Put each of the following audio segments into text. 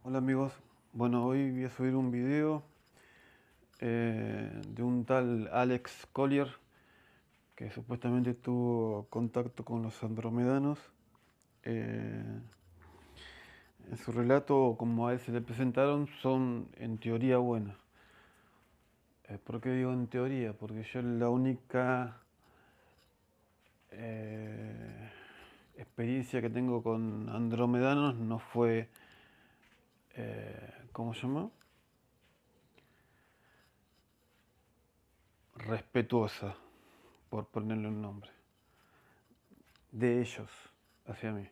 Hola amigos, bueno hoy voy a subir un video de un tal Alex Collier que supuestamente tuvo contacto con los andromedanos. Eh, en su relato, como a él se le presentaron, son en teoría buenas. ¿Por qué digo en teoría? Porque yo la única eh, experiencia que tengo con andromedanos no fue, ¿cómo se llama? Respetuosa, por ponerle un nombre, de ellos hacia mí.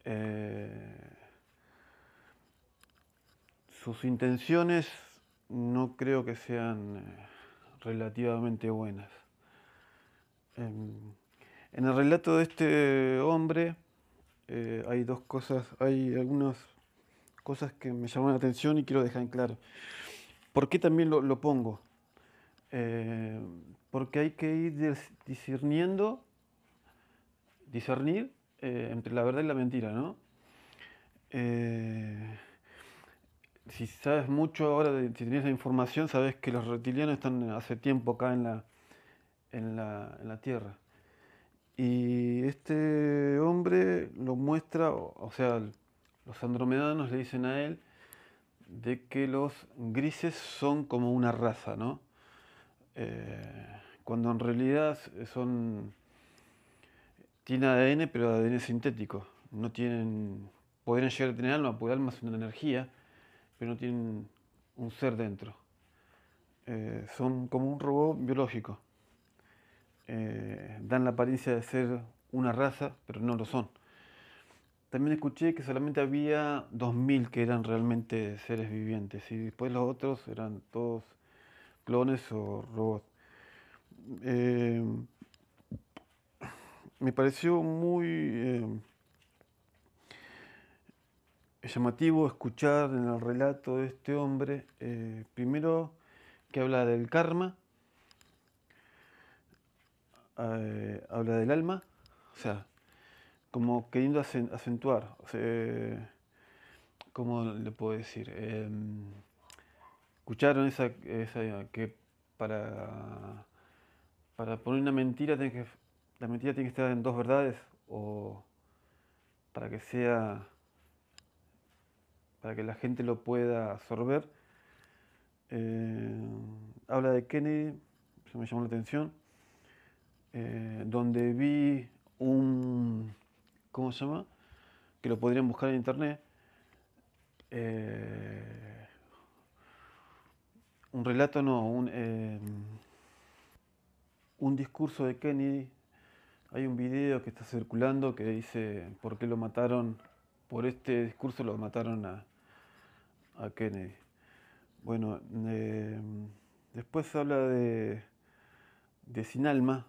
Eh, Sus intenciones no creo que sean relativamente buenas. En el relato de este hombre hay dos cosas, hay algunas cosas que me llaman la atención y quiero dejar en claro. ¿Por qué también lo pongo? Eh, Porque hay que ir discernir entre la verdad y la mentira, ¿no? Eh, si sabes mucho ahora, si tienes la información, sabes que los reptilianos están hace tiempo acá en la Tierra. Y este hombre lo muestra, o sea, los andromedanos le dicen a él de que los grises son como una raza, ¿no? Eh, Cuando en realidad tienen ADN, pero ADN sintético. No tienen, podrían llegar a tener alma, porque el alma es una energía, pero no tienen un ser dentro. Son como un robot biológico. Dan la apariencia de ser una raza, pero no lo son. También escuché que solamente había 2000 que eran realmente seres vivientes y después los otros eran todos clones o robots. Eh, Me pareció muy llamativo escuchar en el relato de este hombre, primero que habla del karma, habla del alma, o sea, como queriendo acentuar, o sea, ¿cómo le puedo decir? Escucharon esa que para, para poner una mentira, la mentira tiene que estar en dos verdades, o para que sea, para que la gente lo pueda absorber. Eh, Habla de Kennedy, eso me llamó la atención, donde vi ¿cómo se llama? Que lo podrían buscar en internet, eh, un relato, no, un discurso de Kennedy. Hay un video que está circulando que dice por qué lo mataron, por este discurso lo mataron a Kennedy. Bueno, después habla de sin alma,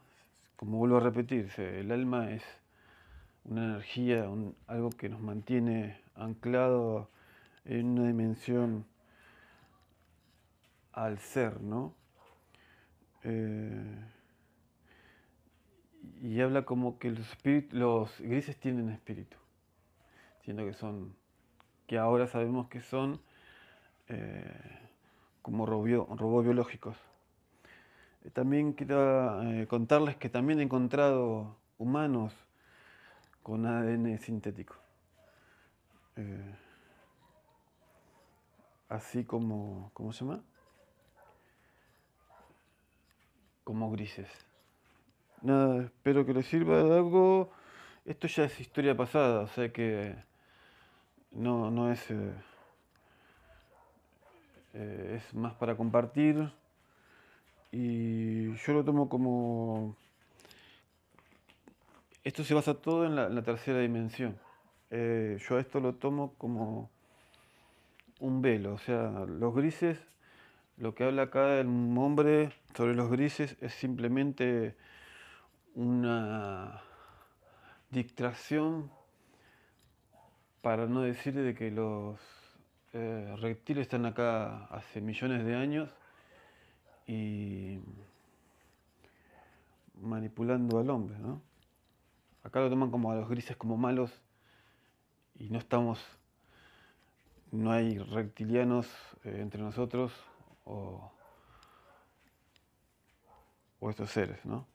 como vuelvo a repetir, el alma es una energía, algo que nos mantiene anclado en una dimensión al ser, ¿no? Eh, y habla como que los grises tienen espíritu, siendo que ahora sabemos que son eh, como robots biológicos. También quiero contarles que también he encontrado humanos con ADN sintético, eh, así como, ¿cómo se llama? Como grises. Nada, espero que les sirva de algo. Esto ya es historia pasada, o sea que no es, es más para compartir y yo lo tomo como. Esto se basa todo en la tercera dimensión. Yo a esto lo tomo como un velo, o sea, los grises, lo que habla acá el hombre sobre los grises es simplemente una distracción para no decir de que los reptiles están acá hace millones de años y manipulando al hombre, ¿no? Acá lo toman como a los grises como malos y no estamos no hay reptilianos entre nosotros o, o estos seres, ¿no?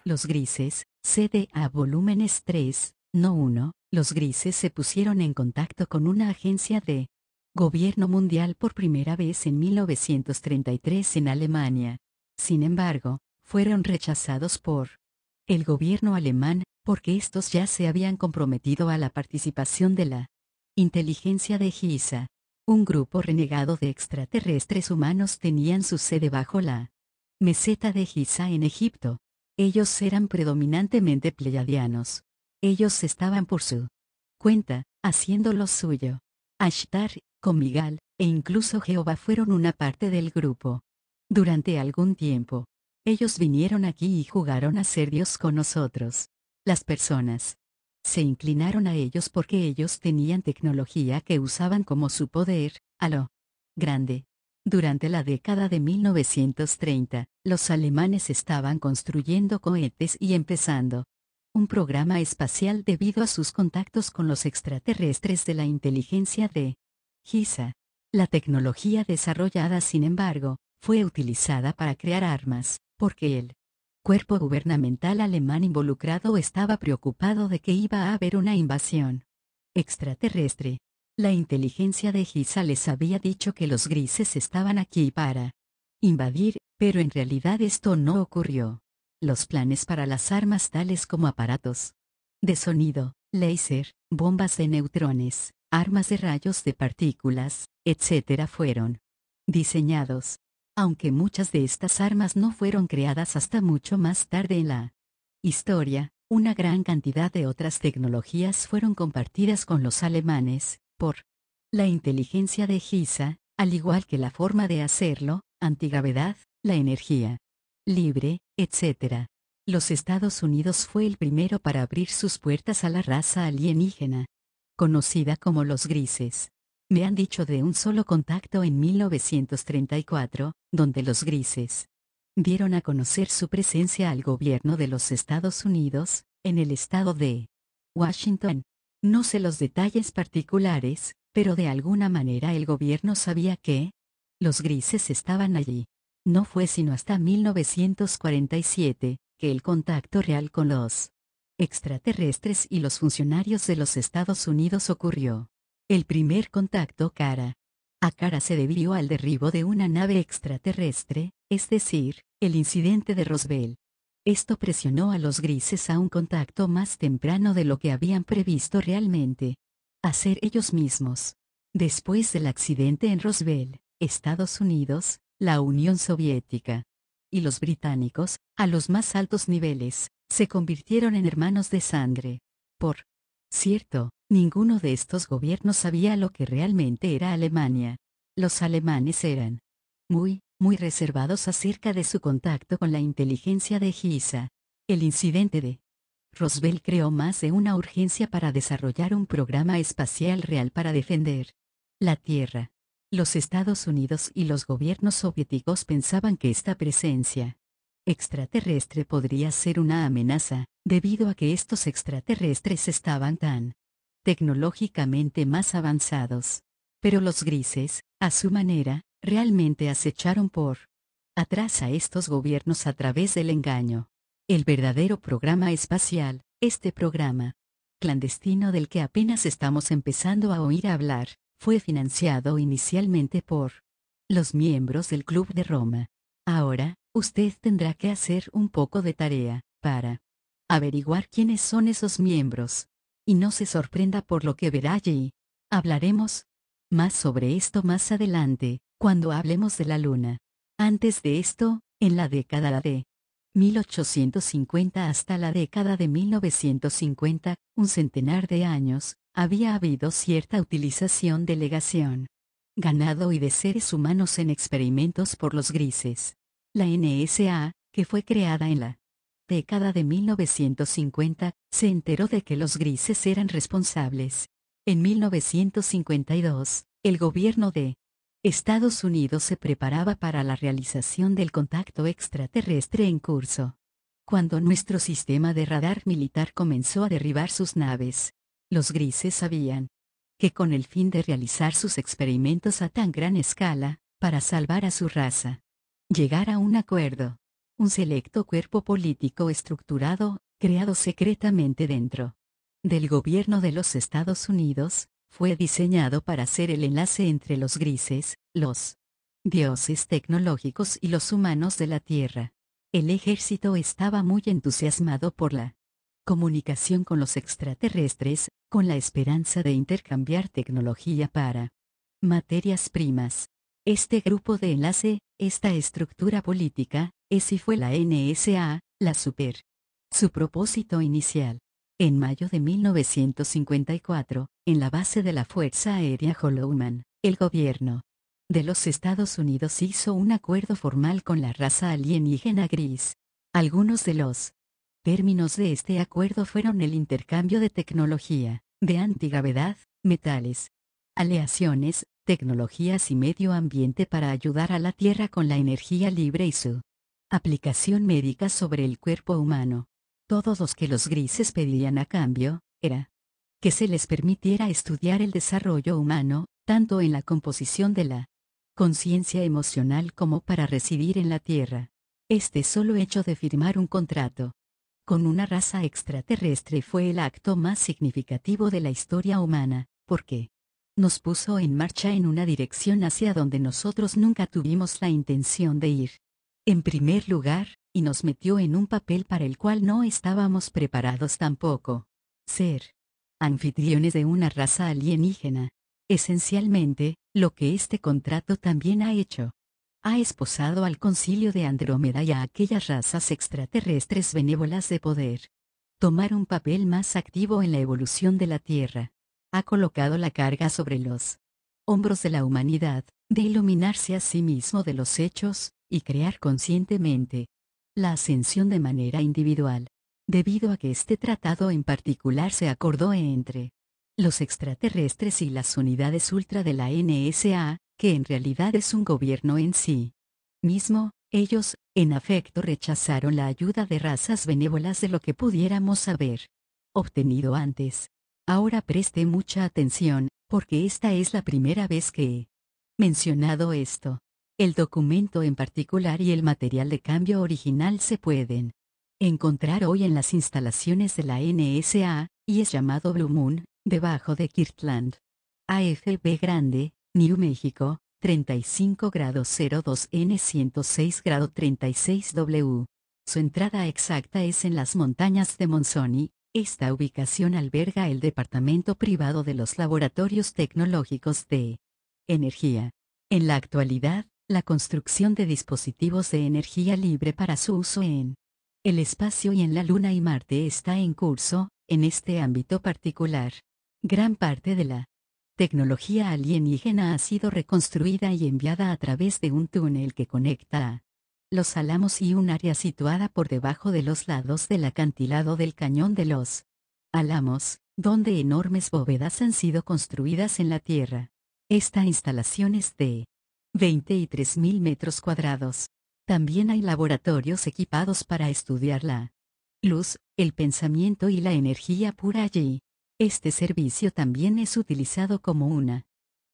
Los grises, CDA volúmenes 3, no 1, los grises se pusieron en contacto con una agencia de gobierno mundial por primera vez en 1933 en Alemania. Sin embargo, fueron rechazados por el gobierno alemán, porque estos ya se habían comprometido a la participación de la inteligencia de Giza. Un grupo renegado de extraterrestres humanos tenían su sede bajo la meseta de Giza en Egipto. Ellos eran predominantemente pleiadianos. Ellos estaban por su cuenta, haciendo lo suyo. Ashtar, Comigal, e incluso Jehová fueron una parte del grupo. Durante algún tiempo, ellos vinieron aquí y jugaron a ser Dios con nosotros. Las personas se inclinaron a ellos porque ellos tenían tecnología que usaban como su poder, a lo grande. Durante la década de 1930, los alemanes estaban construyendo cohetes y empezando un programa espacial debido a sus contactos con los extraterrestres de la inteligencia de Giza. La tecnología desarrollada, sin embargo, fue utilizada para crear armas, porque el cuerpo gubernamental alemán involucrado estaba preocupado de que iba a haber una invasión extraterrestre. La inteligencia de Giza les había dicho que los grises estaban aquí para invadir, pero en realidad esto no ocurrió. Los planes para las armas tales como aparatos de sonido, láser, bombas de neutrones, armas de rayos de partículas, etc. fueron diseñados. Aunque muchas de estas armas no fueron creadas hasta mucho más tarde en la historia, una gran cantidad de otras tecnologías fueron compartidas con los alemanes, por la inteligencia de Giza, al igual que la forma de hacerlo, antigravedad, la energía libre, etc. Los Estados Unidos fue el primero para abrir sus puertas a la raza alienígena, conocida como los grises. Me han dicho de un solo contacto en 1934, donde los grises dieron a conocer su presencia al gobierno de los Estados Unidos, en el estado de Washington. No sé los detalles particulares, pero de alguna manera el gobierno sabía que los grises estaban allí. No fue sino hasta 1947, que el contacto real con los extraterrestres y los funcionarios de los Estados Unidos ocurrió. El primer contacto cara a cara se debió al derribo de una nave extraterrestre, es decir, el incidente de Roswell. Esto presionó a los grises a un contacto más temprano de lo que habían previsto realmente hacer ellos mismos. Después del accidente en Roswell, Estados Unidos, la Unión Soviética y los británicos, a los más altos niveles, se convirtieron en hermanos de sangre. Por cierto, ninguno de estos gobiernos sabía lo que realmente era Alemania. Los alemanes eran muy reservados acerca de su contacto con la inteligencia de Giza. El incidente de Roswell creó más de una urgencia para desarrollar un programa espacial real para defender la Tierra. Los Estados Unidos y los gobiernos soviéticos pensaban que esta presencia extraterrestre podría ser una amenaza, debido a que estos extraterrestres estaban tan tecnológicamente más avanzados. Pero los grises, a su manera, realmente acecharon por atrás a estos gobiernos a través del engaño. El verdadero programa espacial, este programa clandestino del que apenas estamos empezando a oír hablar, fue financiado inicialmente por los miembros del Club de Roma. Ahora, usted tendrá que hacer un poco de tarea para averiguar quiénes son esos miembros. Y no se sorprenda por lo que verá allí. Hablaremos más sobre esto más adelante, cuando hablemos de la Luna. Antes de esto, en la década de 1850 hasta la década de 1950, un centenar de años, había habido cierta utilización de legación, ganado y de seres humanos en experimentos por los grises. La NSA, que fue creada en la década de 1950, se enteró de que los grises eran responsables. En 1952, el gobierno de Estados Unidos se preparaba para la realización del contacto extraterrestre en curso. Cuando nuestro sistema de radar militar comenzó a derribar sus naves, los grises sabían que con el fin de realizar sus experimentos a tan gran escala, para salvar a su raza, llegar a un acuerdo. Un selecto cuerpo político estructurado, creado secretamente dentro del gobierno de los Estados Unidos, fue diseñado para ser el enlace entre los grises, los dioses tecnológicos y los humanos de la Tierra. El ejército estaba muy entusiasmado por la comunicación con los extraterrestres, con la esperanza de intercambiar tecnología para materias primas. Este grupo de enlace, esta estructura política, es y fue la NSA, la Super. Su propósito inicial. En mayo de 1954, en la base de la Fuerza Aérea Holloman, el gobierno de los Estados Unidos hizo un acuerdo formal con la raza alienígena gris. Algunos de los términos de este acuerdo fueron el intercambio de tecnología, de antigravedad, metales, aleaciones, tecnologías y medio ambiente para ayudar a la Tierra con la energía libre y su aplicación médica sobre el cuerpo humano. Todos los que los grises pedían a cambio, era que se les permitiera estudiar el desarrollo humano, tanto en la composición de la conciencia emocional como para residir en la Tierra. Este solo hecho de firmar un contrato con una raza extraterrestre fue el acto más significativo de la historia humana, porque nos puso en marcha en una dirección hacia donde nosotros nunca tuvimos la intención de ir. En primer lugar, y nos metió en un papel para el cual no estábamos preparados tampoco. Ser anfitriones de una raza alienígena. Esencialmente, lo que este contrato también ha hecho. Ha esposado al concilio de Andrómeda y a aquellas razas extraterrestres benévolas de poder tomar un papel más activo en la evolución de la Tierra. Ha colocado la carga sobre los hombros de la humanidad, de iluminarse a sí mismo de los hechos, y crear conscientemente la ascensión de manera individual, debido a que este tratado en particular se acordó entre los extraterrestres y las unidades ultra de la NSA, que en realidad es un gobierno en sí mismo. Ellos, en afecto, rechazaron la ayuda de razas benévolas de lo que pudiéramos haber obtenido antes. Ahora preste mucha atención, porque esta es la primera vez que he mencionado esto. El documento en particular y el material de cambio original se pueden encontrar hoy en las instalaciones de la NSA, y es llamado Blue Moon, debajo de Kirtland. AFB Grande, New México, 35 grados 02 N 106 grado 36 W. Su entrada exacta es en las montañas de Monsoni. Esta ubicación alberga el departamento privado de los laboratorios tecnológicos de energía. En la actualidad, la construcción de dispositivos de energía libre para su uso en el espacio y en la Luna y Marte está en curso. En este ámbito particular, gran parte de la tecnología alienígena ha sido reconstruida y enviada a través de un túnel que conecta a Los Álamos y un área situada por debajo de los lados del acantilado del Cañón de los Álamos, donde enormes bóvedas han sido construidas en la Tierra. Esta instalación es de 23.000 metros cuadrados. También hay laboratorios equipados para estudiar la luz, el pensamiento y la energía pura allí. Este servicio también es utilizado como una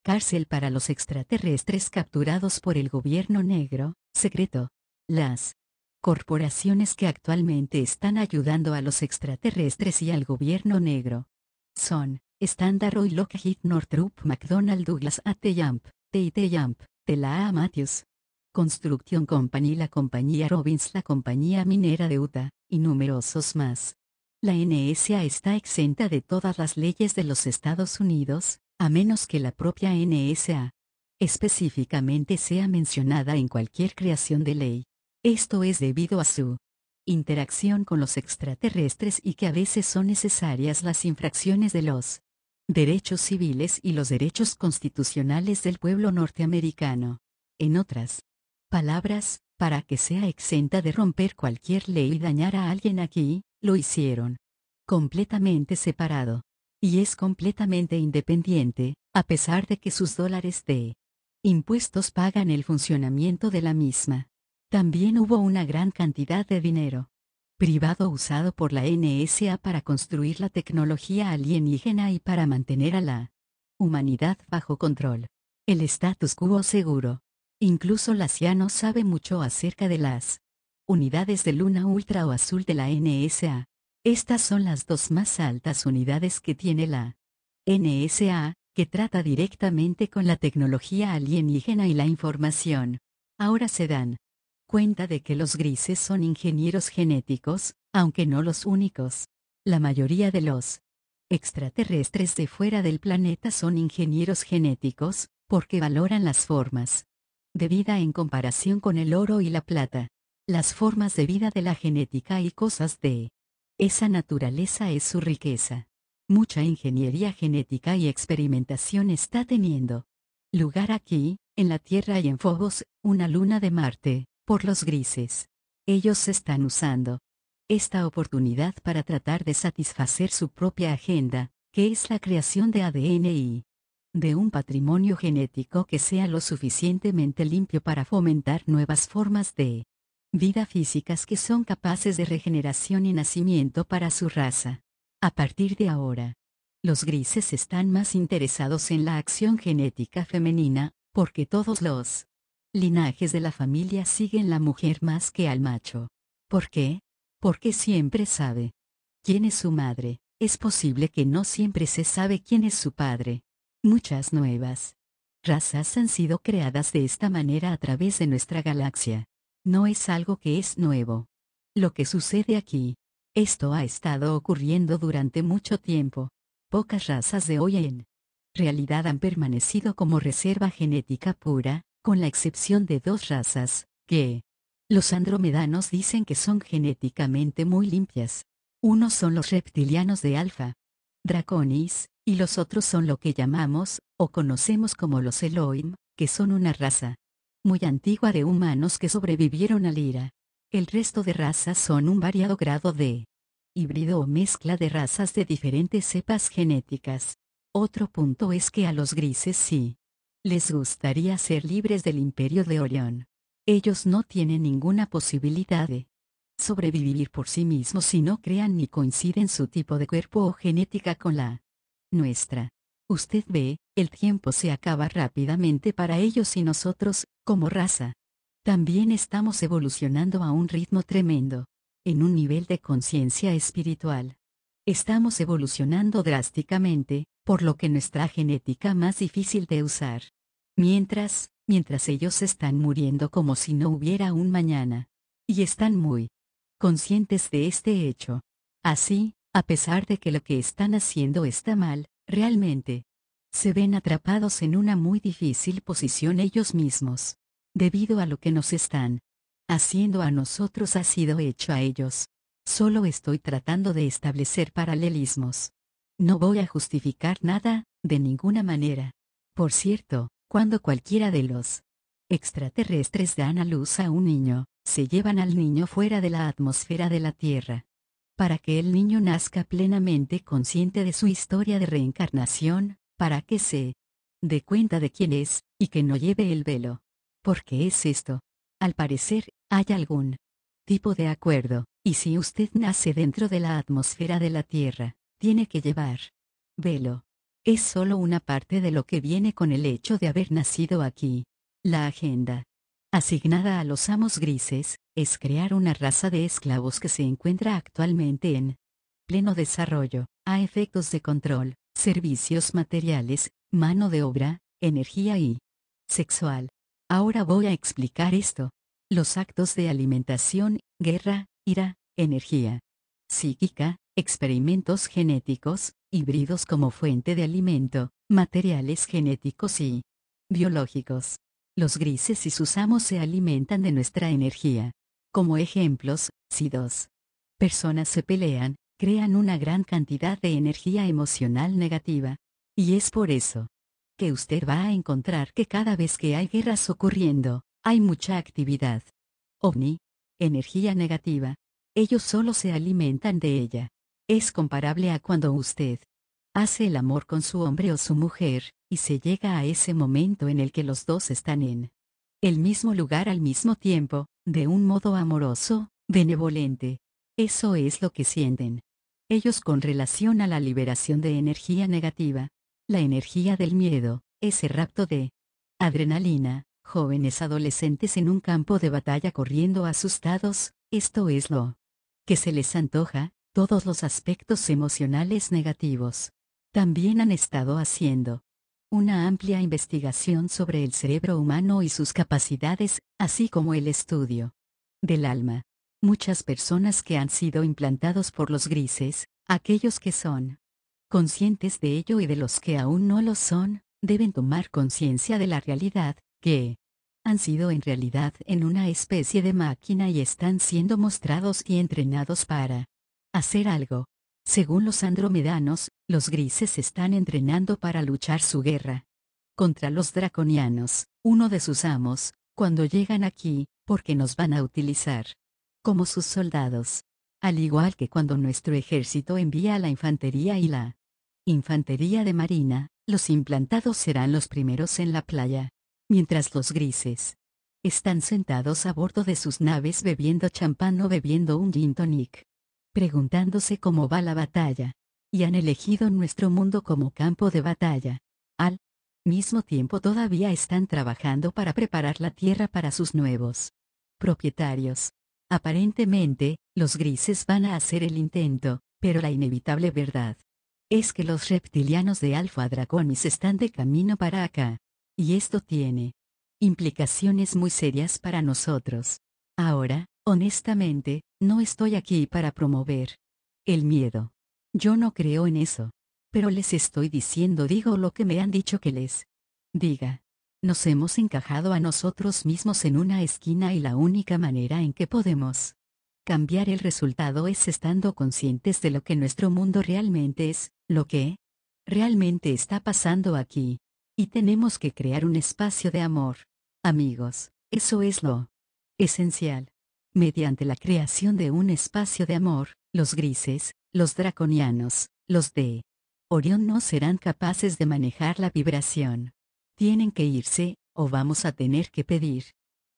cárcel para los extraterrestres capturados por el gobierno negro, secreto. Las corporaciones que actualmente están ayudando a los extraterrestres y al gobierno negro son Standard Oil, Lockheed, Northrop, McDonnell Douglas, A.T. Yamp, T.I.T. Yamp, Tela A. Matthews Construction Company, la compañía Robbins, la compañía minera de Utah, y numerosos más. La NSA está exenta de todas las leyes de los Estados Unidos, a menos que la propia NSA específicamente sea mencionada en cualquier creación de ley. Esto es debido a su interacción con los extraterrestres y que a veces son necesarias las infracciones de los derechos civiles y los derechos constitucionales del pueblo norteamericano. En otras palabras, para que sea exenta de romper cualquier ley y dañar a alguien aquí, lo hicieron completamente separado. Y es completamente independiente, a pesar de que sus dólares de impuestos pagan el funcionamiento de la misma. También hubo una gran cantidad de dinero privado usado por la NSA para construir la tecnología alienígena y para mantener a la Humanidad bajo control. El status quo seguro. Incluso la CIA no sabe mucho acerca de las unidades de luna ultra o azul de la NSA. Estas son las dos más altas unidades que tiene la NSA, que trata directamente con la tecnología alienígena y la información. Ahora se dan cuenta de que los grises son ingenieros genéticos, aunque no los únicos. La mayoría de los extraterrestres de fuera del planeta son ingenieros genéticos, porque valoran las formas de vida en comparación con el oro y la plata. Las formas de vida de la genética y cosas de esa naturaleza es su riqueza. Mucha ingeniería genética y experimentación está teniendo lugar aquí, en la Tierra y en Phobos, una luna de Marte, por los grises. Ellos están usando esta oportunidad para tratar de satisfacer su propia agenda, que es la creación de ADN y de un patrimonio genético que sea lo suficientemente limpio para fomentar nuevas formas de vida físicas que son capaces de regeneración y nacimiento para su raza. A partir de ahora, los grises están más interesados en la acción genética femenina, porque todos los linajes de la familia siguen la mujer más que al macho. ¿Por qué? Porque siempre sabe quién es su madre. Es posible que no siempre se sabe quién es su padre. Muchas nuevas razas han sido creadas de esta manera a través de nuestra galaxia. No es algo que es nuevo. Lo que sucede aquí, esto ha estado ocurriendo durante mucho tiempo. Pocas razas de hoy en realidad han permanecido como reserva genética pura, con la excepción de dos razas, que los andromedanos dicen que son genéticamente muy limpias. Unos son los reptilianos de Alpha Draconis, y los otros son lo que llamamos, o conocemos como los Elohim, que son una raza muy antigua de humanos que sobrevivieron al Ira. El resto de razas son un variado grado de híbrido o mezcla de razas de diferentes cepas genéticas. Otro punto es que a los grises sí les gustaría ser libres del imperio de Orión. Ellos no tienen ninguna posibilidad de sobrevivir por sí mismos si no crean ni coinciden su tipo de cuerpo o genética con la nuestra. Usted ve, el tiempo se acaba rápidamente para ellos y nosotros, como raza, también estamos evolucionando a un ritmo tremendo, en un nivel de conciencia espiritual. Estamos evolucionando drásticamente, por lo que nuestra genética más difícil de usar. Mientras ellos están muriendo como si no hubiera un mañana. Y están muy conscientes de este hecho. Así, a pesar de que lo que están haciendo está mal, realmente se ven atrapados en una muy difícil posición ellos mismos. Debido a lo que nos están haciendo a nosotros ha sido hecho a ellos. Solo estoy tratando de establecer paralelismos. No voy a justificar nada, de ninguna manera. Por cierto, cuando cualquiera de los extraterrestres dan a luz a un niño, se llevan al niño fuera de la atmósfera de la Tierra, para que el niño nazca plenamente consciente de su historia de reencarnación, para que se dé cuenta de quién es, y que no lleve el velo. ¿Por qué es esto? Al parecer, hay algún tipo de acuerdo, y si usted nace dentro de la atmósfera de la Tierra, tiene que llevar velo. Es solo una parte de lo que viene con el hecho de haber nacido aquí. La agenda asignada a los amos grises es crear una raza de esclavos que se encuentra actualmente en pleno desarrollo, a efectos de control, servicios materiales, mano de obra, energía y sexual. Ahora voy a explicar esto. Los actos de alimentación, guerra, ira, energía psíquica, experimentos genéticos, híbridos como fuente de alimento, materiales genéticos y biológicos. Los grises y sus amos se alimentan de nuestra energía. Como ejemplos, si dos personas se pelean, crean una gran cantidad de energía emocional negativa. Y es por eso que usted va a encontrar que cada vez que hay guerras ocurriendo, hay mucha actividad ovni, energía negativa. Ellos solo se alimentan de ella. Es comparable a cuando usted hace el amor con su hombre o su mujer, y se llega a ese momento en el que los dos están en el mismo lugar al mismo tiempo, de un modo amoroso, benevolente. Eso es lo que sienten ellos con relación a la liberación de energía negativa. La energía del miedo, ese rapto de adrenalina, jóvenes adolescentes en un campo de batalla corriendo asustados, esto es lo que se les antoja, todos los aspectos emocionales negativos. También han estado haciendo una amplia investigación sobre el cerebro humano y sus capacidades, así como el estudio del alma. Muchas personas que han sido implantados por los grises, aquellos que son conscientes de ello y de los que aún no lo son, deben tomar conciencia de la realidad, que han sido en realidad en una especie de máquina y están siendo mostrados y entrenados para hacer algo. Según los andromedanos, los grises están entrenando para luchar su guerra contra los draconianos, uno de sus amos, cuando llegan aquí, porque nos van a utilizar como sus soldados. Al igual que cuando nuestro ejército envía a la infantería y la infantería de marina, los implantados serán los primeros en la playa, mientras los grises están sentados a bordo de sus naves bebiendo champán o bebiendo un gin tonic, preguntándose cómo va la batalla, y han elegido nuestro mundo como campo de batalla. Al mismo tiempo todavía están trabajando para preparar la tierra para sus nuevos propietarios. Aparentemente, los grises van a hacer el intento, pero la inevitable verdad es que los reptilianos de Alpha Draconis están de camino para acá. Y esto tiene implicaciones muy serias para nosotros. Ahora, honestamente, no estoy aquí para promover el miedo. Yo no creo en eso. Pero les estoy digo lo que me han dicho que les diga. Nos hemos encajado a nosotros mismos en una esquina y la única manera en que podemos cambiar el resultado es estando conscientes de lo que nuestro mundo realmente es, lo que realmente está pasando aquí. Y tenemos que crear un espacio de amor. Amigos, eso es lo esencial. Mediante la creación de un espacio de amor, los grises, los draconianos, los de Orión no serán capaces de manejar la vibración. Tienen que irse, o vamos a tener que pedir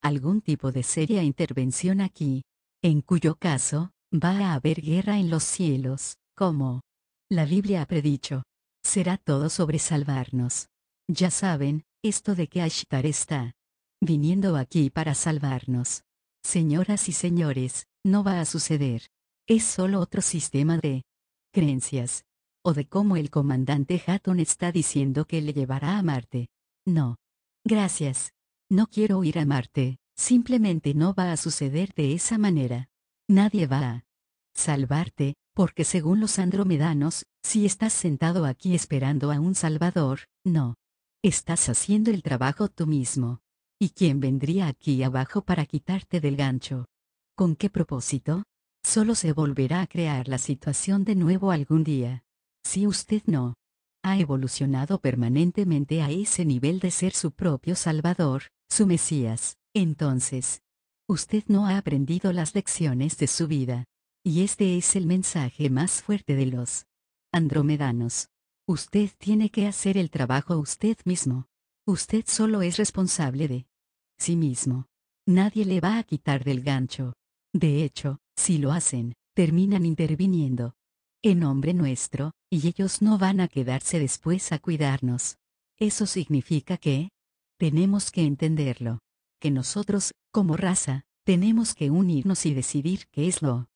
algún tipo de seria intervención aquí, en cuyo caso, va a haber guerra en los cielos, como la Biblia ha predicho. Será todo sobre salvarnos. Ya saben, esto de que Ashtar está viniendo aquí para salvarnos. Señoras y señores, no va a suceder. Es solo otro sistema de creencias. O de cómo el comandante Hatton está diciendo que le llevará a Marte. No. Gracias. No quiero ir a Marte, simplemente no va a suceder de esa manera. Nadie va a salvarte, porque según los andromedanos, si estás sentado aquí esperando a un salvador, no. Estás haciendo el trabajo tú mismo. ¿Y quién vendría aquí abajo para quitarte del gancho? ¿Con qué propósito? Solo se volverá a crear la situación de nuevo algún día. Si usted no ha evolucionado permanentemente a ese nivel de ser su propio Salvador, su Mesías, entonces, usted no ha aprendido las lecciones de su vida. Y este es el mensaje más fuerte de los andromedanos. Usted tiene que hacer el trabajo usted mismo. Usted solo es responsable de sí mismo. Nadie le va a quitar del gancho. De hecho, si lo hacen, terminan interviniendo en nombre nuestro, y ellos no van a quedarse después a cuidarnos. Eso significa que tenemos que entenderlo. Que nosotros, como raza, tenemos que unirnos y decidir qué es lo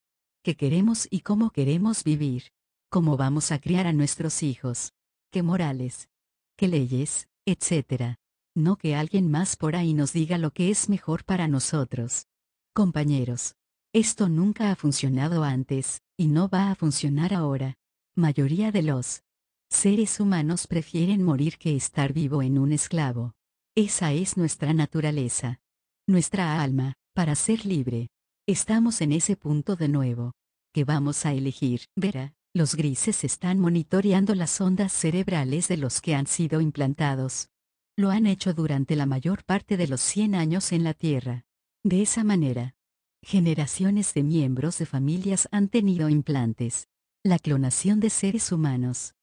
que queremos y cómo queremos vivir. Cómo vamos a criar a nuestros hijos. Qué morales, qué leyes, etc. No que alguien más por ahí nos diga lo que es mejor para nosotros. Compañeros, esto nunca ha funcionado antes, y no va a funcionar ahora. Mayoría de los seres humanos prefieren morir que estar vivo en un esclavo. Esa es nuestra naturaleza. Nuestra alma, para ser libre. Estamos en ese punto de nuevo. Que vamos a elegir. Verá, los grises están monitoreando las ondas cerebrales de los que han sido implantados. Lo han hecho durante la mayor parte de los 100 años en la Tierra. De esa manera, generaciones de miembros de familias han tenido implantes. La clonación de seres humanos,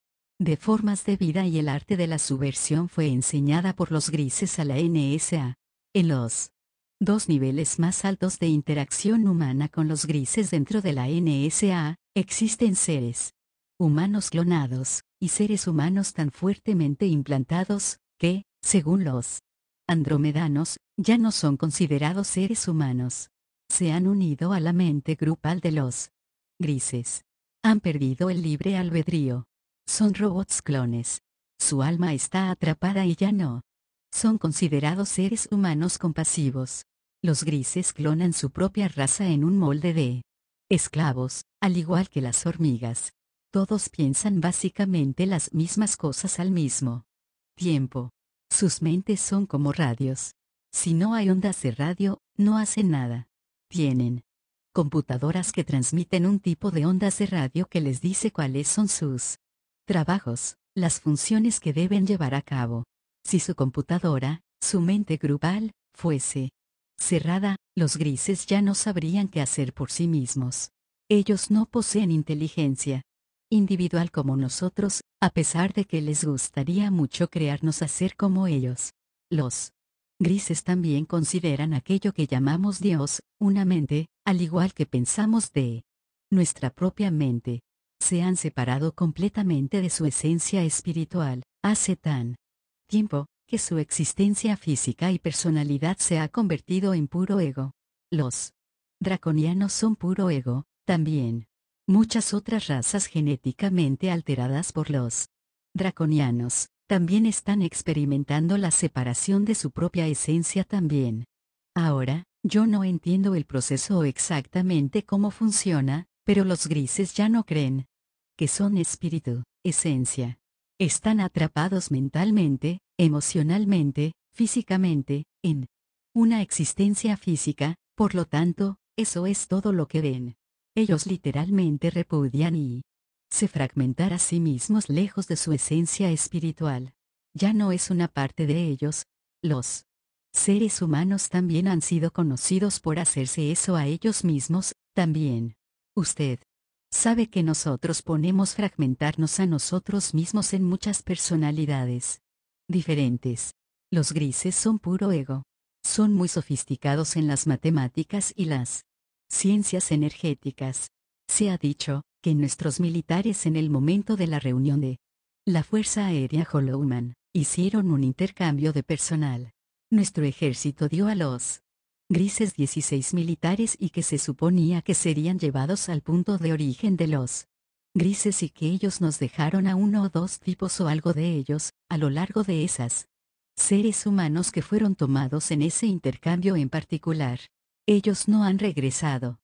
de formas de vida y el arte de la subversión fue enseñada por los grises a la NSA. En los dos niveles más altos de interacción humana con los grises dentro de la NSA, existen seres humanos clonados, y seres humanos tan fuertemente implantados, que, según los andromedanos, ya no son considerados seres humanos. Se han unido a la mente grupal de los grises. Han perdido el libre albedrío. Son robots clones. Su alma está atrapada y ya no son considerados seres humanos compasivos. Los grises clonan su propia raza en un molde de esclavos, al igual que las hormigas. Todos piensan básicamente las mismas cosas al mismo tiempo. Sus mentes son como radios. Si no hay ondas de radio, no hacen nada. Tienen computadoras que transmiten un tipo de ondas de radio que les dice cuáles son sus trabajos, las funciones que deben llevar a cabo. Si su computadora, su mente grupal, fuese cerrada, los grises ya no sabrían qué hacer por sí mismos. Ellos no poseen inteligencia individual como nosotros, a pesar de que les gustaría mucho crearnos a ser como ellos. Los grises también consideran aquello que llamamos Dios, una mente, al igual que pensamos de nuestra propia mente. Se han separado completamente de su esencia espiritual, hace tan tiempo, que su existencia física y personalidad se ha convertido en puro ego. Los draconianos son puro ego, también. Muchas otras razas genéticamente alteradas por los draconianos, también están experimentando la separación de su propia esencia también. Ahora, yo no entiendo el proceso o exactamente cómo funciona, pero los grises ya no creen que son espíritu, esencia. Están atrapados mentalmente, emocionalmente, físicamente, en una existencia física, por lo tanto, eso es todo lo que ven. Ellos literalmente repudian y se fragmentan a sí mismos lejos de su esencia espiritual. Ya no es una parte de ellos. Los seres humanos también han sido conocidos por hacerse eso a ellos mismos, también. Usted sabe que nosotros ponemos fragmentarnos a nosotros mismos en muchas personalidades diferentes. Los grises son puro ego. Son muy sofisticados en las matemáticas y las ciencias energéticas. Se ha dicho que nuestros militares en el momento de la reunión de la Fuerza Aérea Hollowman hicieron un intercambio de personal. Nuestro ejército dio a los grises 16 militares y que se suponía que serían llevados al punto de origen de los grises y que ellos nos dejaron a uno o dos tipos o algo de ellos, a lo largo de esas seres humanos que fueron tomados en ese intercambio en particular. Ellos no han regresado.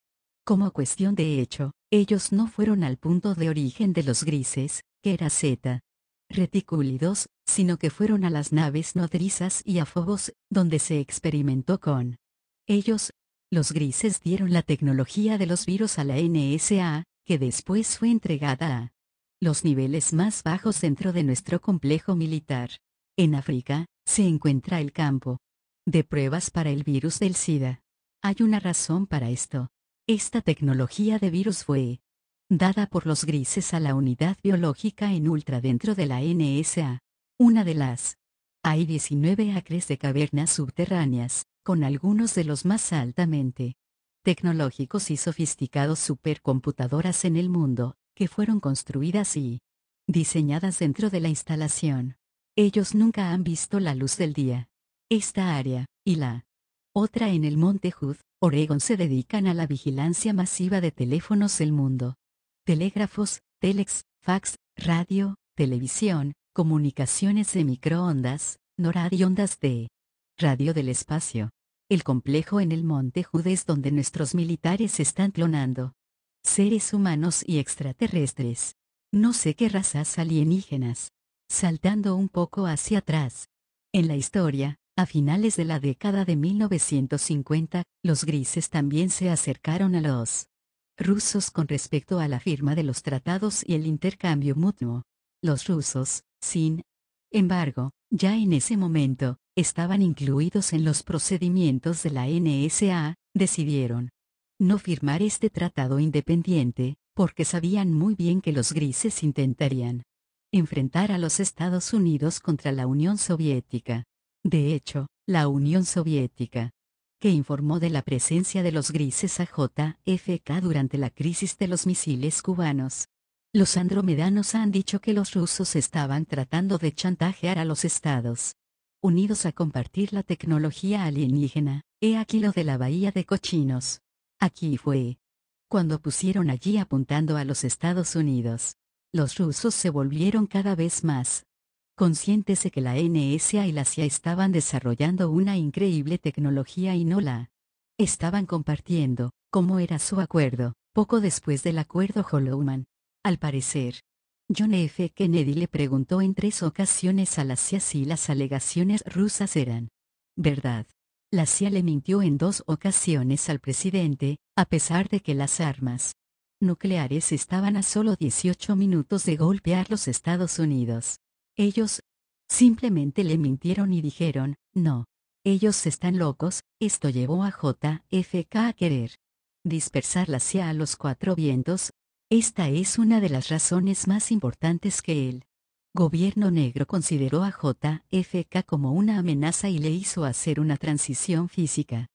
Como cuestión de hecho, ellos no fueron al punto de origen de los grises, que era Z Reticúlidos, sino que fueron a las naves nodrizas y a Phobos, donde se experimentó con ellos. Los grises dieron la tecnología de los virus a la NSA, que después fue entregada a los niveles más bajos dentro de nuestro complejo militar. En África, se encuentra el campo de pruebas para el virus del SIDA. Hay una razón para esto. Esta tecnología de virus fue dada por los grises a la unidad biológica en ultra dentro de la NSA. Una de las hay 19 acres de cavernas subterráneas, con algunos de los más altamente tecnológicos y sofisticados supercomputadoras en el mundo, que fueron construidas y diseñadas dentro de la instalación. Ellos nunca han visto la luz del día. Esta área, y la otra en el Monte Hood, Oregón, se dedican a la vigilancia masiva de teléfonos del mundo. Telégrafos, telex, fax, radio, televisión, comunicaciones de microondas, NORAD y ondas de radio del espacio. El complejo en el Monte Hood es donde nuestros militares están clonando seres humanos y extraterrestres. No sé qué razas alienígenas. Saltando un poco hacia atrás. En la historia, a finales de la década de 1950, los grises también se acercaron a los rusos con respecto a la firma de los tratados y el intercambio mutuo. Los rusos, sin embargo, ya en ese momento, estaban incluidos en los procedimientos de la NSA, decidieron no firmar este tratado independiente, porque sabían muy bien que los grises intentarían enfrentar a los Estados Unidos contra la Unión Soviética. De hecho, la Unión Soviética, que informó de la presencia de los grises a JFK durante la crisis de los misiles cubanos, Los andromedanos han dicho que los rusos estaban tratando de chantajear a los Estados Unidos a compartir la tecnología alienígena. He aquí lo de la bahía de cochinos. Aquí fue cuando pusieron allí apuntando a los Estados Unidos. Los rusos se volvieron cada vez más conscientes de que la NSA y la CIA estaban desarrollando una increíble tecnología y no la estaban compartiendo, como era su acuerdo, poco después del acuerdo Holloman. Al parecer, John F. Kennedy le preguntó en 3 ocasiones a la CIA si las alegaciones rusas eran verdad. La CIA le mintió en 2 ocasiones al presidente, a pesar de que las armas nucleares estaban a solo 18 minutos de golpear los Estados Unidos. Ellos simplemente le mintieron y dijeron, no. Ellos están locos. Esto llevó a JFK a querer dispersar la CIA a los 4 vientos. Esta es una de las razones más importantes que el gobierno negro consideró a JFK como una amenaza y le hizo hacer una transición física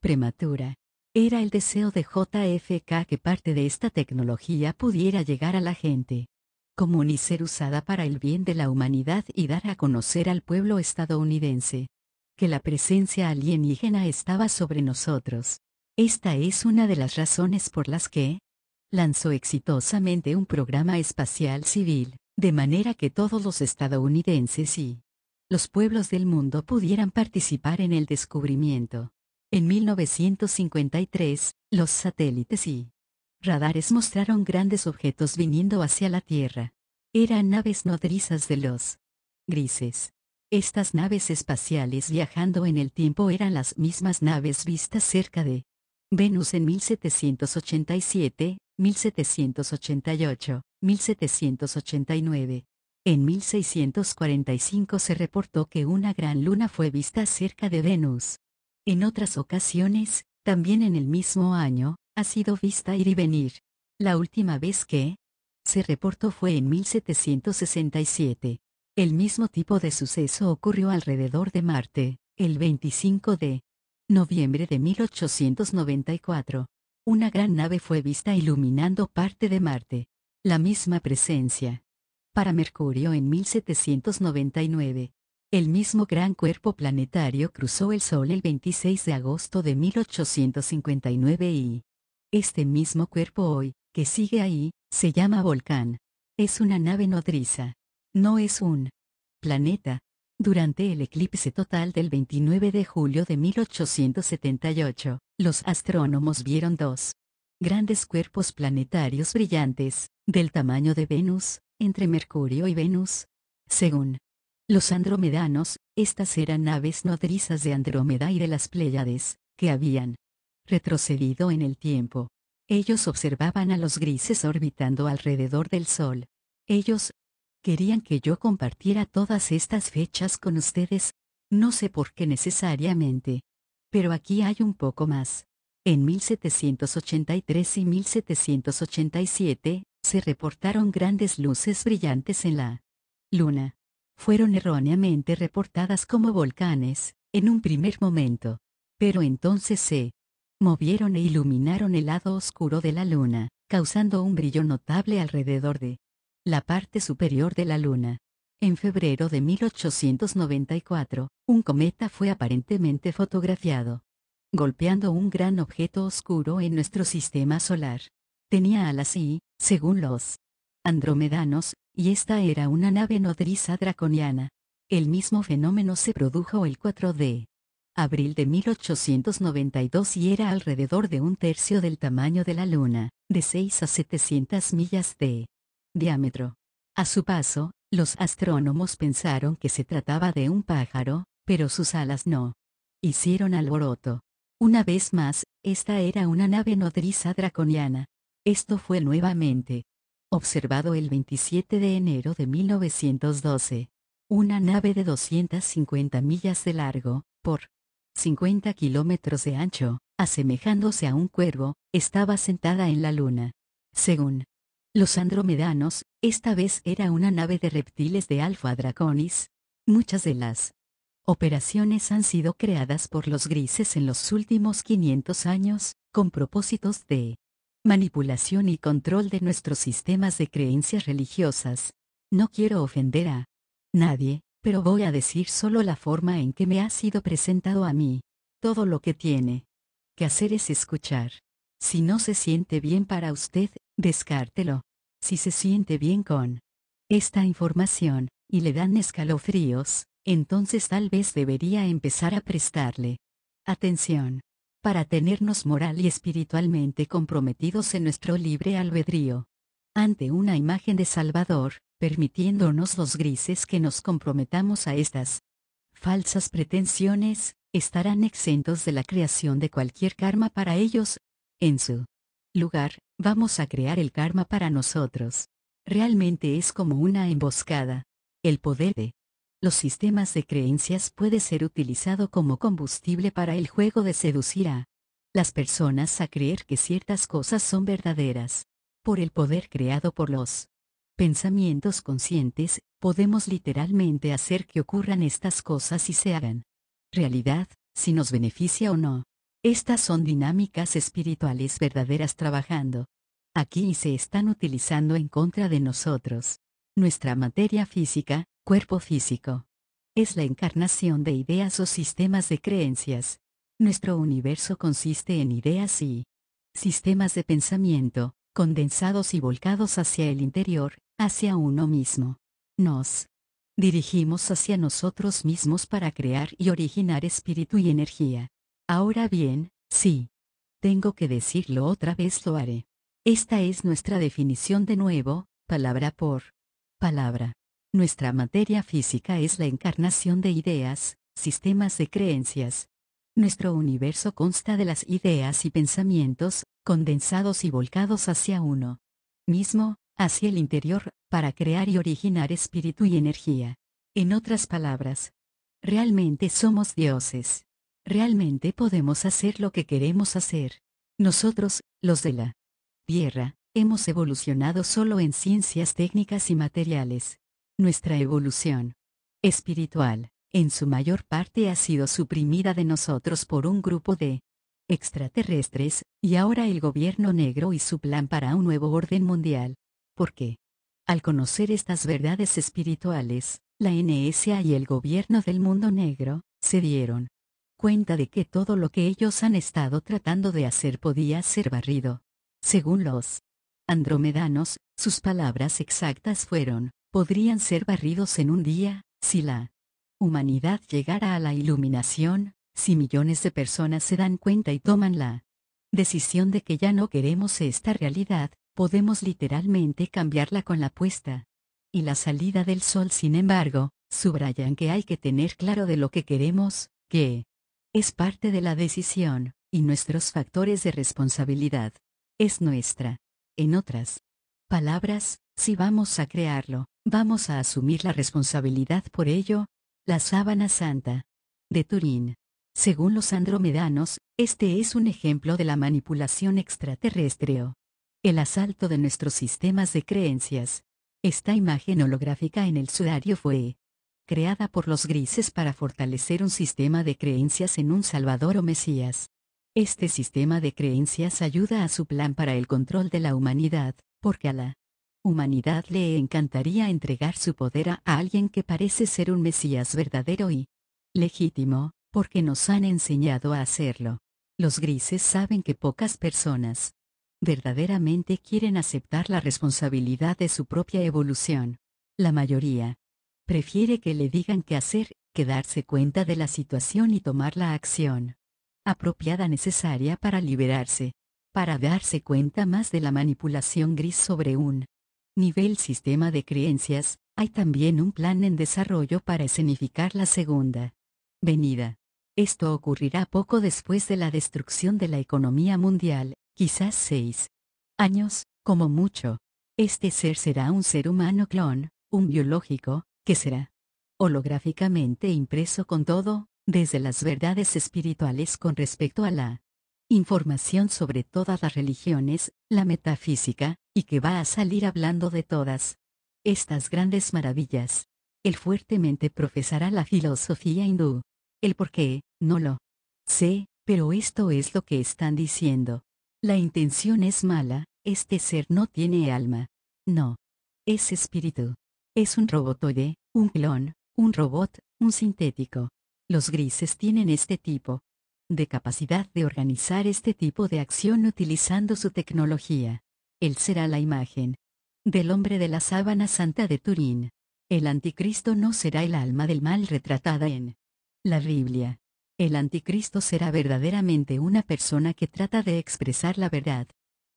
prematura. Era el deseo de JFK que parte de esta tecnología pudiera llegar a la gente común y ser usada para el bien de la humanidad y dar a conocer al pueblo estadounidense que la presencia alienígena estaba sobre nosotros. Esta es una de las razones por las que lanzó exitosamente un programa espacial civil, de manera que todos los estadounidenses y los pueblos del mundo pudieran participar en el descubrimiento. En 1953, los satélites y radares mostraron grandes objetos viniendo hacia la Tierra. Eran naves nodrizas de los grises. Estas naves espaciales viajando en el tiempo eran las mismas naves vistas cerca de Venus en 1787, 1788, 1789. En 1645 se reportó que una gran luna fue vista cerca de Venus. En otras ocasiones, también en el mismo año, ha sido vista ir y venir. La última vez que se reportó fue en 1767. El mismo tipo de suceso ocurrió alrededor de Marte, el 25 de noviembre de 1894. Una gran nave fue vista iluminando parte de Marte. La misma presencia para Mercurio en 1799. El mismo gran cuerpo planetario cruzó el Sol el 26 de agosto de 1859 y este mismo cuerpo hoy, que sigue ahí, se llama Volcán. Es una nave nodriza. No es un planeta. Durante el eclipse total del 29 de julio de 1878, los astrónomos vieron 2 grandes cuerpos planetarios brillantes, del tamaño de Venus, entre Mercurio y Venus. Según los andromedanos, estas eran naves nodrizas de Andrómeda y de las Pléyades, que habían retrocedido en el tiempo. Ellos observaban a los grises orbitando alrededor del Sol. Ellos querían que yo compartiera todas estas fechas con ustedes, no sé por qué necesariamente. Pero aquí hay un poco más. En 1783 y 1787, se reportaron grandes luces brillantes en la Luna. Fueron erróneamente reportadas como volcanes, en un primer momento. Pero entonces se movieron e iluminaron el lado oscuro de la Luna, causando un brillo notable alrededor de la parte superior de la Luna. En febrero de 1894, un cometa fue aparentemente fotografiado, golpeando un gran objeto oscuro en nuestro sistema solar. Tenía alas y, según los andromedanos, y esta era una nave nodriza draconiana. El mismo fenómeno se produjo el 4 de abril de 1892 y era alrededor de 1/3 del tamaño de la Luna, de 6 a 700 millas de diámetro. A su paso, los astrónomos pensaron que se trataba de un pájaro, pero sus alas no hicieron alboroto. Una vez más, esta era una nave nodriza draconiana. Esto fue nuevamente observado el 27 de enero de 1912. Una nave de 250 millas de largo, por 50 kilómetros de ancho, asemejándose a un cuervo, estaba sentada en la Luna. Según los andromedanos, esta vez era una nave de reptiles de Alpha Draconis. Muchas de las operaciones han sido creadas por los grises en los últimos 500 años, con propósitos de manipulación y control de nuestros sistemas de creencias religiosas. No quiero ofender a nadie, pero voy a decir solo la forma en que me ha sido presentado a mí. Todo lo que tiene que hacer es escuchar. Si no se siente bien para usted, descártelo. Si se siente bien con esta información, y le dan escalofríos, entonces tal vez debería empezar a prestarle atención. Para tenernos moral y espiritualmente comprometidos en nuestro libre albedrío. Ante una imagen de Salvador, permitiéndonos los grises que nos comprometamos a estas falsas pretensiones, estarán exentos de la creación de cualquier karma para ellos. En su lugar, vamos a crear el karma para nosotros. Realmente es como una emboscada. El poder de los sistemas de creencias puede ser utilizado como combustible para el juego de seducir a las personas a creer que ciertas cosas son verdaderas. Por el poder creado por los pensamientos conscientes, podemos literalmente hacer que ocurran estas cosas y se hagan realidad, si nos beneficia o no. Estas son dinámicas espirituales verdaderas trabajando aquí y se están utilizando en contra de nosotros. Nuestra materia física, cuerpo físico, es la encarnación de ideas o sistemas de creencias. Nuestro universo consiste en ideas y sistemas de pensamiento, condensados y volcados hacia el interior, hacia uno mismo. Nos dirigimos hacia nosotros mismos para crear y originar espíritu y energía. Ahora bien, sí. Tengo que decirlo otra vez, lo haré. Esta es nuestra definición de nuevo, palabra por palabra. Nuestra materia física es la encarnación de ideas, sistemas de creencias. Nuestro universo consta de las ideas y pensamientos, condensados y volcados hacia uno mismo, hacia el interior, para crear y originar espíritu y energía. En otras palabras, realmente somos dioses. Realmente podemos hacer lo que queremos hacer. Nosotros, los de la Tierra, hemos evolucionado solo en ciencias técnicas y materiales. Nuestra evolución espiritual, en su mayor parte ha sido suprimida de nosotros por un grupo de extraterrestres, y ahora el gobierno negro y su plan para un nuevo orden mundial. ¿Por qué? Al conocer estas verdades espirituales, la NSA y el gobierno del mundo negro se dieron cuenta de que todo lo que ellos han estado tratando de hacer podía ser barrido. Según los andromedanos, sus palabras exactas fueron: podrían ser barridos en un día, si la humanidad llegara a la iluminación, si millones de personas se dan cuenta y toman la decisión de que ya no queremos esta realidad, podemos literalmente cambiarla con la puesta y la salida del sol. Sin embargo, subrayan que hay que tener claro de lo que queremos, que es parte de la decisión, y nuestros factores de responsabilidad es nuestra. En otras palabras, si vamos a crearlo, vamos a asumir la responsabilidad por ello. La sábana santa de Turín. Según los andromedanos, este es un ejemplo de la manipulación extraterrestre. El asalto de nuestros sistemas de creencias. Esta imagen holográfica en el sudario fue creada por los grises para fortalecer un sistema de creencias en un Salvador o Mesías. Este sistema de creencias ayuda a su plan para el control de la humanidad, porque a la humanidad le encantaría entregar su poder a alguien que parece ser un Mesías verdadero y legítimo, porque nos han enseñado a hacerlo. Los grises saben que pocas personas verdaderamente quieren aceptar la responsabilidad de su propia evolución. La mayoría prefiere que le digan qué hacer, que darse cuenta de la situación y tomar la acción apropiada necesaria para liberarse, para darse cuenta más de la manipulación gris sobre un nivel sistema de creencias. Hay también un plan en desarrollo para escenificar la segunda venida. Esto ocurrirá poco después de la destrucción de la economía mundial, quizás 6 años, como mucho. Este ser será un ser humano clon, un biológico, que será holográficamente impreso con todo, desde las verdades espirituales con respecto a la información sobre todas las religiones, la metafísica, y que va a salir hablando de todas estas grandes maravillas. Él fuertemente profesará la filosofía hindú. El por qué, no lo sé, pero esto es lo que están diciendo. La intención es mala, este ser no tiene alma. No. Es espíritu. Es un robotoide, un clon, un robot, un sintético. Los grises tienen este tipo de capacidad de organizar este tipo de acción utilizando su tecnología. Él será la imagen del hombre de la sábana santa de Turín. El anticristo no será el alma del mal retratada en la Biblia. El anticristo será verdaderamente una persona que trata de expresar la verdad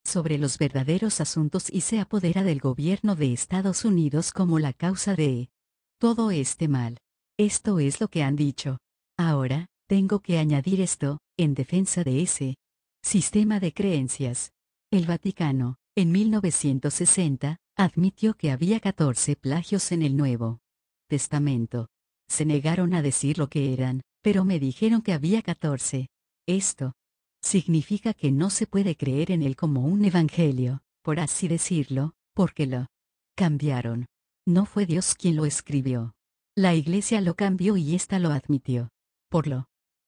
sobre los verdaderos asuntos y se apodera del gobierno de Estados Unidos como la causa de todo este mal. Esto es lo que han dicho. Ahora, tengo que añadir esto, en defensa de ese sistema de creencias. El Vaticano, en 1960, admitió que había 14 plagios en el Nuevo Testamento. Se negaron a decir lo que eran, pero me dijeron que había 14. Esto significa que no se puede creer en él como un evangelio, por así decirlo, porque lo cambiaron. No fue Dios quien lo escribió. La Iglesia lo cambió y ésta lo admitió. Por lo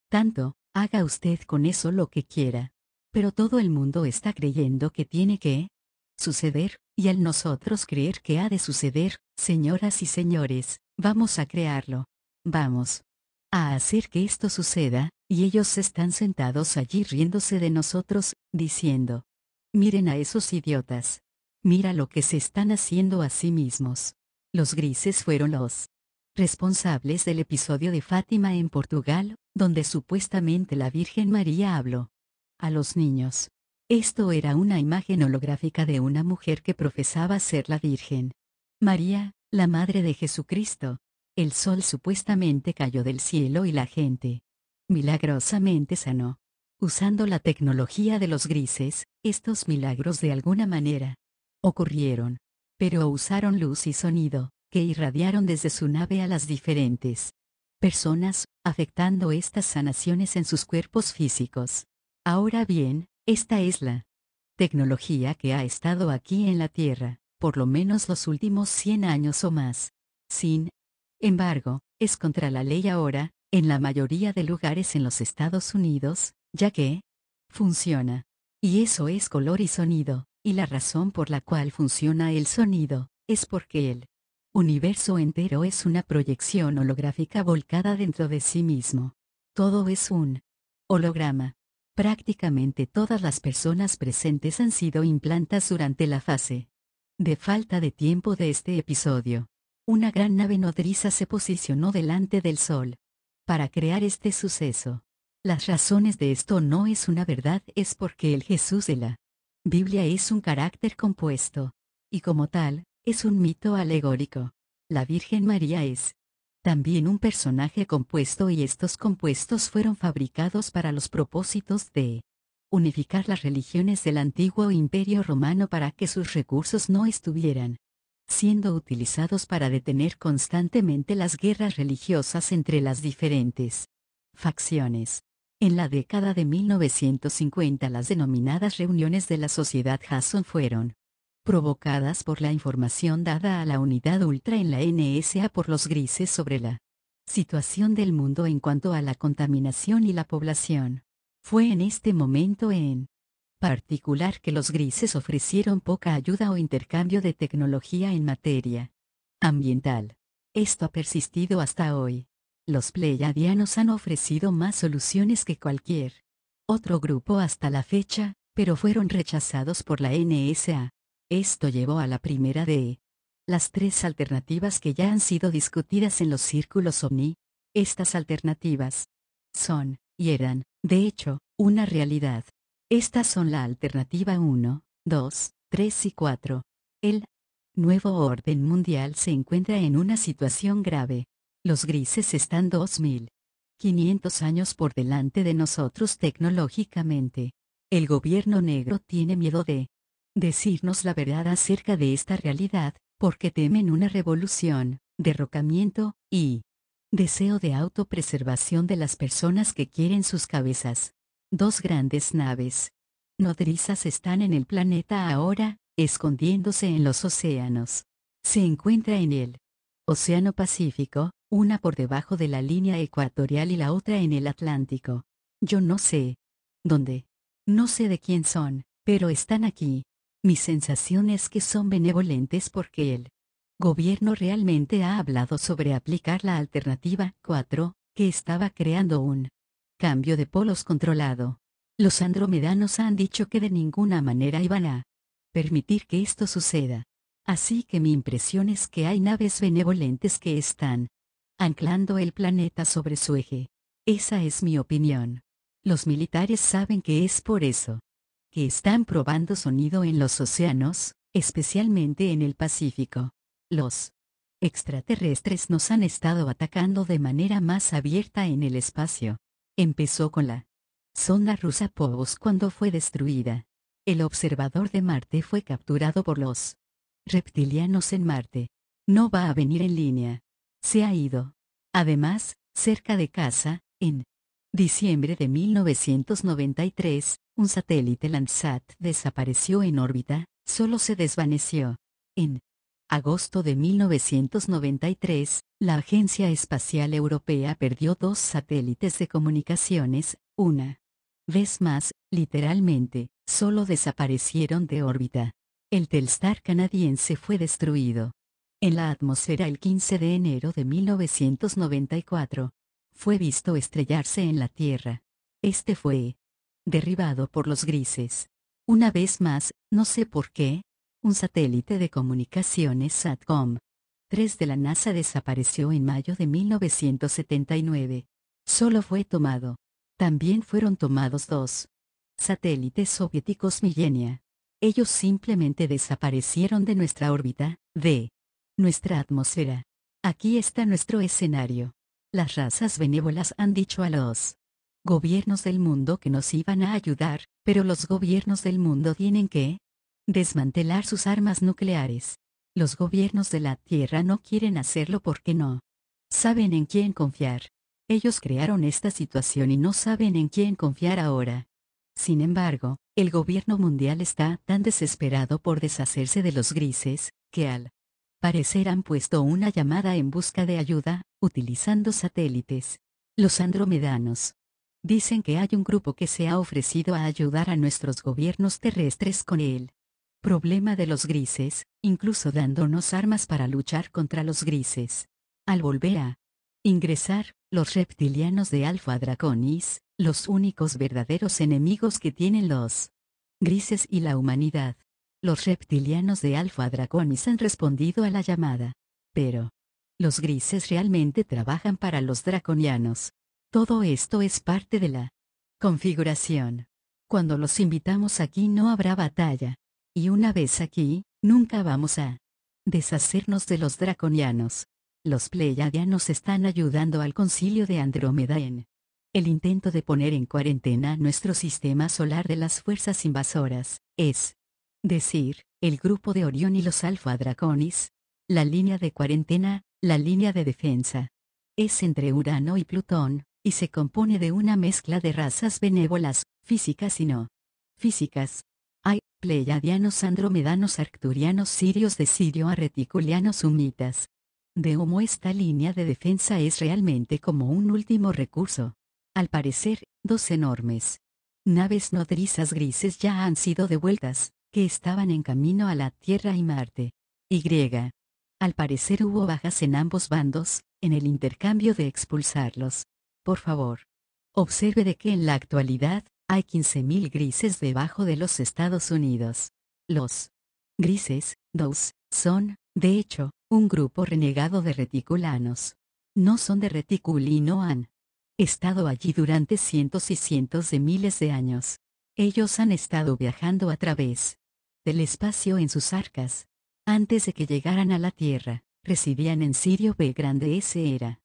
tanto, haga usted con eso lo que quiera. Pero todo el mundo está creyendo que tiene que suceder, y al nosotros creer que ha de suceder, señoras y señores, vamos a crearlo. Vamos a hacer que esto suceda, y ellos están sentados allí riéndose de nosotros, diciendo: miren a esos idiotas. Mira lo que se están haciendo a sí mismos. Los grises fueron los responsables del episodio de Fátima en Portugal, donde supuestamente la Virgen María habló a los niños. Esto era una imagen holográfica de una mujer que profesaba ser la Virgen María, la Madre de Jesucristo. El sol supuestamente cayó del cielo y la gente milagrosamente sanó. Usando la tecnología de los grises, estos milagros de alguna manera ocurrieron. Pero usaron luz y sonido, que irradiaron desde su nave a las diferentes personas, afectando estas sanaciones en sus cuerpos físicos. Ahora bien, esta es la tecnología que ha estado aquí en la Tierra, por lo menos los últimos 100 años o más. Sin embargo, es contra la ley ahora, en la mayoría de lugares en los Estados Unidos, ya que funciona. Y eso es color y sonido, y la razón por la cual funciona el sonido, es porque el universo entero es una proyección holográfica volcada dentro de sí mismo. Todo es un holograma. Prácticamente todas las personas presentes han sido implantadas durante la fase de falta de tiempo de este episodio. Una gran nave nodriza se posicionó delante del Sol para crear este suceso. Las razones de esto no es una verdad, es porque el Jesús de la Biblia es un carácter compuesto, y como tal, es un mito alegórico. La Virgen María es también un personaje compuesto y estos compuestos fueron fabricados para los propósitos de unificar las religiones del antiguo Imperio Romano para que sus recursos no estuvieran siendo utilizados para detener constantemente las guerras religiosas entre las diferentes facciones. En la década de 1950 las denominadas reuniones de la Sociedad Jason fueron provocadas por la información dada a la unidad ultra en la NSA por los grises sobre la situación del mundo en cuanto a la contaminación y la población. Fue en este momento en particular que los grises ofrecieron poca ayuda o intercambio de tecnología en materia ambiental. Esto ha persistido hasta hoy. Los pleiadianos han ofrecido más soluciones que cualquier otro grupo hasta la fecha, pero fueron rechazados por la NSA. Esto llevó a la primera de las tres alternativas que ya han sido discutidas en los círculos OVNI. Estas alternativas son, y eran, de hecho, una realidad. Estas son la alternativa 1, 2, 3 y 4. El nuevo orden mundial se encuentra en una situación grave. Los grises están 2500 años por delante de nosotros tecnológicamente. El gobierno negro tiene miedo de decirnos la verdad acerca de esta realidad, porque temen una revolución, derrocamiento, y deseo de autopreservación de las personas que quieren sus cabezas. Dos grandes naves nodrizas están en el planeta ahora, escondiéndose en los océanos. Se encuentra en el Océano Pacífico, una por debajo de la línea ecuatorial y la otra en el Atlántico. Yo no sé dónde No sé de quién son, pero están aquí. Mi sensación es que son benevolentes porque el gobierno realmente ha hablado sobre aplicar la alternativa 4, que estaba creando un cambio de polos controlado. Los andromedanos han dicho que de ninguna manera iban a permitir que esto suceda. Así que mi impresión es que hay naves benevolentes que están anclando el planeta sobre su eje. Esa es mi opinión. Los militares saben que es por eso que están probando sonido en los océanos, especialmente en el Pacífico. Los extraterrestres nos han estado atacando de manera más abierta en el espacio. Empezó con la sonda rusa Phobos cuando fue destruida. El observador de Marte fue capturado por los reptilianos en Marte. No va a venir en línea. Se ha ido. Además, cerca de casa, en diciembre de 1993, un satélite Landsat desapareció en órbita, solo se desvaneció. En agosto de 1993, la Agencia Espacial Europea perdió 2 satélites de comunicaciones, una vez más, literalmente, solo desaparecieron de órbita. El Telstar canadiense fue destruido en la atmósfera el 15 de enero de 1994. Fue visto estrellarse en la Tierra. Este fue derribado por los grises. Una vez más, no sé por qué, un satélite de comunicaciones SATCOM 3 de la NASA desapareció en mayo de 1979. Solo fue tomado. También fueron tomados 2 satélites soviéticos Millenia. Ellos simplemente desaparecieron de nuestra órbita, de nuestra atmósfera. Aquí está nuestro escenario. Las razas benévolas han dicho a los gobiernos del mundo que nos iban a ayudar, pero los gobiernos del mundo tienen que desmantelar sus armas nucleares. Los gobiernos de la Tierra no quieren hacerlo porque no saben en quién confiar. Ellos crearon esta situación y no saben en quién confiar ahora. Sin embargo, el gobierno mundial está tan desesperado por deshacerse de los grises, que al parecer han puesto una llamada en busca de ayuda, utilizando satélites. Los andromedanos dicen que hay un grupo que se ha ofrecido a ayudar a nuestros gobiernos terrestres con el problema de los grises, incluso dándonos armas para luchar contra los grises. Al volver a ingresar, los reptilianos de Alpha Draconis, los únicos verdaderos enemigos que tienen los grises y la humanidad. Los reptilianos de Alpha Draconis han respondido a la llamada. Pero los grises realmente trabajan para los draconianos. Todo esto es parte de la configuración. Cuando los invitamos aquí no habrá batalla. Y una vez aquí, nunca vamos a deshacernos de los draconianos. Los pleiadianos están ayudando al concilio de Andrómeda en el intento de poner en cuarentena nuestro sistema solar de las fuerzas invasoras, es decir, el grupo de Orión y los Alpha Draconis. La línea de cuarentena, la línea de defensa, es entre Urano y Plutón, y se compone de una mezcla de razas benévolas, físicas y no físicas. Hay pleiadianos, andromedanos, arcturianos, sirios de Sirio a reticulianos humitas. De Homo, esta línea de defensa es realmente como un último recurso. Al parecer, 2 enormes naves nodrizas grises ya han sido devueltas, que estaban en camino a la Tierra y Marte. Al parecer hubo bajas en ambos bandos, en el intercambio de expulsarlos. Por favor, observe de que en la actualidad, hay 15.000 grises debajo de los Estados Unidos. Los grises, DOS, son, de hecho, un grupo renegado de reticulanos. No son de reticul y no han estado allí durante cientos y cientos de miles de años. Ellos han estado viajando a través del espacio en sus arcas. Antes de que llegaran a la Tierra, residían en Sirio B Grande. Ese era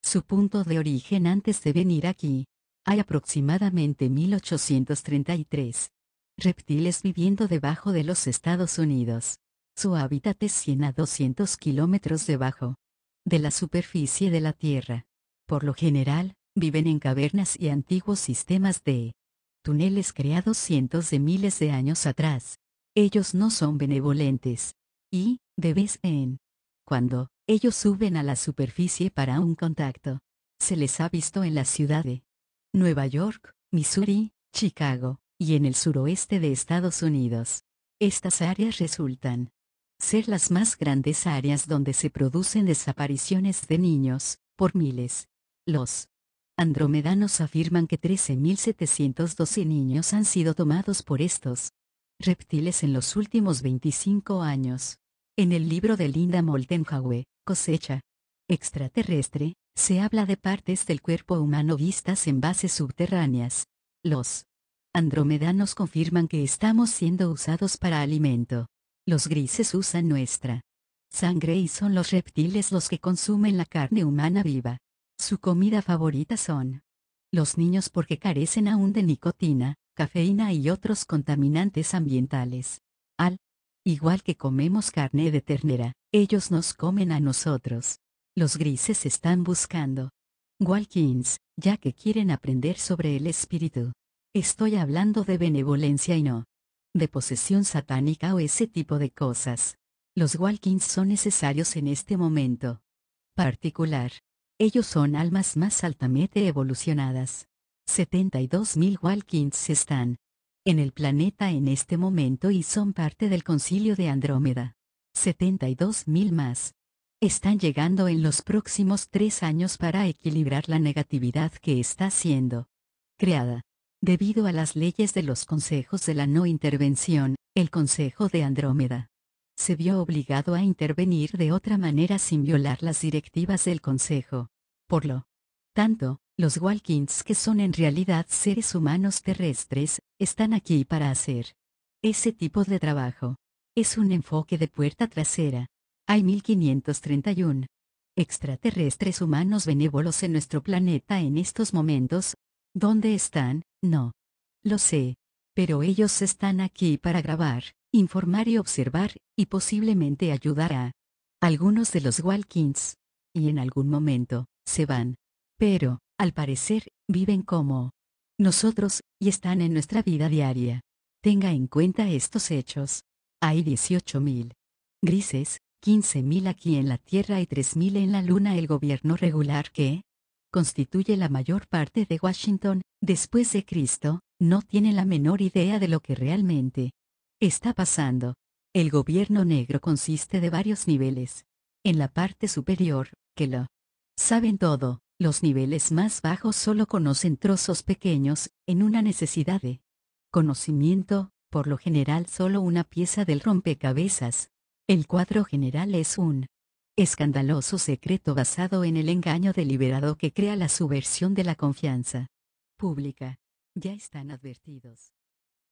su punto de origen antes de venir aquí. Hay aproximadamente 1833 reptiles viviendo debajo de los Estados Unidos. Su hábitat es 100 a 200 kilómetros debajo de la superficie de la Tierra. Por lo general, viven en cavernas y antiguos sistemas de túneles creados cientos de miles de años atrás. Ellos no son benevolentes. Y, de vez en cuando, ellos suben a la superficie para un contacto. Se les ha visto en la ciudad de Nueva York, Missouri, Chicago, y en el suroeste de Estados Unidos. Estas áreas resultan ser las más grandes áreas donde se producen desapariciones de niños, por miles. Los andromedanos afirman que 13.712 niños han sido tomados por estos reptiles en los últimos 25 años. En el libro de Linda Moulton Howe, Cosecha extraterrestre, se habla de partes del cuerpo humano vistas en bases subterráneas. Los andromedanos confirman que estamos siendo usados para alimento. Los grises usan nuestra sangre y son los reptiles los que consumen la carne humana viva. Su comida favorita son los niños porque carecen aún de nicotina, cafeína y otros contaminantes ambientales. Al igual que comemos carne de ternera, ellos nos comen a nosotros. Los grises están buscando Walkins, ya que quieren aprender sobre el espíritu. Estoy hablando de benevolencia y no de posesión satánica o ese tipo de cosas. Los Walkins son necesarios en este momento particular. Ellos son almas más altamente evolucionadas. 72.000 Walkins están en el planeta en este momento y son parte del concilio de Andrómeda. 72.000 más están llegando en los próximos 3 años para equilibrar la negatividad que está siendo creada. Debido a las leyes de los consejos de la no intervención, el Consejo de Andrómeda se vio obligado a intervenir de otra manera sin violar las directivas del Consejo. Por lo tanto, los Walkins, que son en realidad seres humanos terrestres, están aquí para hacer ese tipo de trabajo. Es un enfoque de puerta trasera. Hay 1531 extraterrestres humanos benévolos en nuestro planeta en estos momentos. ¿Dónde están? No lo sé. Pero ellos están aquí para grabar, informar y observar, y posiblemente ayudar a algunos de los Walkins. Y en algún momento se van. Pero, al parecer, viven como nosotros, y están en nuestra vida diaria. Tenga en cuenta estos hechos. Hay 18.000 grises, 15.000 aquí en la Tierra y 3.000 en la Luna. El gobierno regular que constituye la mayor parte de Washington, después de Cristo, no tiene la menor idea de lo que realmente está pasando. El gobierno negro consiste de varios niveles. En la parte superior, que lo saben todo, los niveles más bajos solo conocen trozos pequeños, en una necesidad de conocimiento, por lo general solo una pieza del rompecabezas. El cuadro general es un escandaloso secreto basado en el engaño deliberado que crea la subversión de la confianza pública. Ya están advertidos.